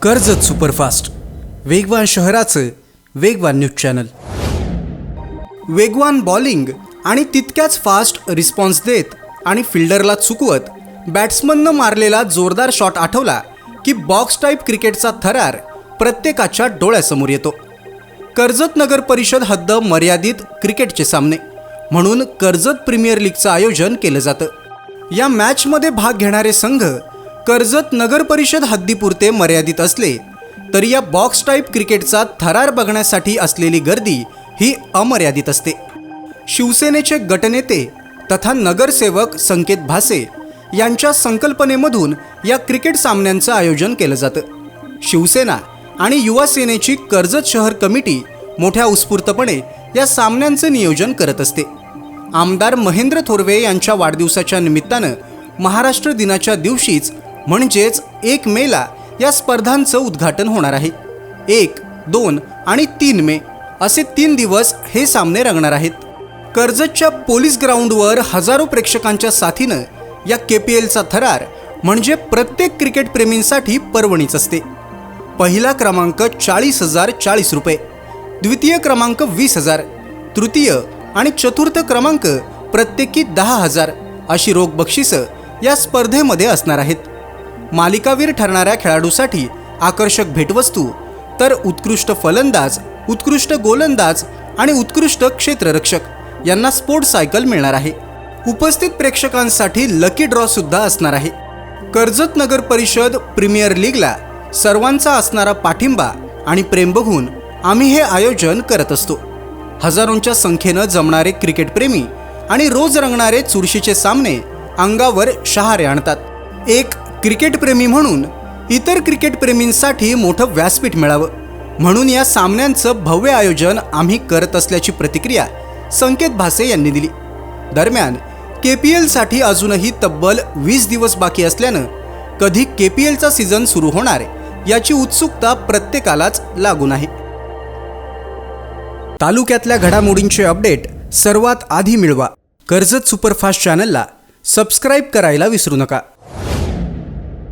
Karjat superfast, वेगवान शहराचं वेगवान न्यूज चॅनल। वेगवान बॉलिंग आणि तितक्याच फास्ट रिस्पॉन्स देत आणि फिल्डरला चुकवत बॅट्समननं मारलेला जोरदार शॉट आठवला की बॉक्स टाईप क्रिकेटचा थरार प्रत्येकाच्या डोळ्यासमोर येतो। कर्जत नगर परिषद हद्द मर्यादित क्रिकेटचे सामने म्हणून कर्जत प्रीमियर लीगचं आयोजन केलं जातं। या मॅचमध्ये भाग घेणारे संघ कर्जत नगर परिषद हद्दीपुरते मर्यादित असले तरी या बॉक्स टाईप क्रिकेटचा थरार बघण्यासाठी असलेली गर्दी ही अमर्यादित असते। शिवसेनेचे गटनेते तथा नगरसेवक संकेत भासे यांच्या संकल्पनेमधून या क्रिकेट सामन्यांचं आयोजन केलं जातं। शिवसेना आणि युवा सेनेची कर्जत शहर कमिटी मोठ्या उत्स्फूर्तपणे या सामन्यांचं नियोजन करत असते। आमदार महेंद्र थोरवे यांच्या वाढदिवसाच्या निमित्तानं महाराष्ट्र दिनाच्या दिवशीच म्हणजेच 1 मेला या स्पर्धांचं उद्घाटन होणार आहे। 1, 2 आणि 3 मे असे 3 दिवस हे सामने रंगणार आहेत। कर्जतच्या पोलीस ग्राउंडवर हजारो प्रेक्षकांच्या साथीनं या KPLचा थरार म्हणजे प्रत्येक क्रिकेट प्रेमींसाठी पर्वणीच असते। पहिला क्रमांक 40,040 रुपये, द्वितीय क्रमांक 20,000, तृतीय आणि चतुर्थ क्रमांक प्रत्येकी 10,000 अशी रोख बक्षिसं या स्पर्धेमध्ये असणार आहेत। मालिकावीर ठरणाऱ्या खेळाडूसाठी आकर्षक भेटवस्तू तर उत्कृष्ट फलंदाज, उत्कृष्ट गोलंदाज आणि उत्कृष्ट क्षेत्ररक्षक यांना स्पोर्ट्स सायकल मिळणार आहे। उपस्थित प्रेक्षकांसाठी लकी ड्रॉ सुद्धा असणार आहे। कर्जत नगर परिषद प्रीमियर लीगला सर्वांचा असणारा पाठिंबा आणि प्रेम बघून आम्ही हे आयोजन करत असतो। हजारोंच्या संख्येनं जमणारे क्रिकेटप्रेमी आणि रोज रंगणारे चुरशीचे सामने अंगावर शहारे आणतात। एक क्रिकेटप्रेमी म्हणून इतर क्रिकेटप्रेमींसाठी मोठं व्यासपीठ मिळावं म्हणून या सामन्यांचं भव्य आयोजन आम्ही करत असल्याची प्रतिक्रिया संकेत भासे यांनी दिली। दरम्यान KPLसाठी अजूनही तब्बल 20 दिवस बाकी असल्यानं कधी KPLचा सीझन सुरू होणार याची उत्सुकता प्रत्येकालाच लागून आहे। तालुक्यातल्या घडामोडींचे अपडेट सर्वात आधी मिळवा कर्जत सुपरफास्ट चॅनलला सबस्क्राईब करायला विसरू नका।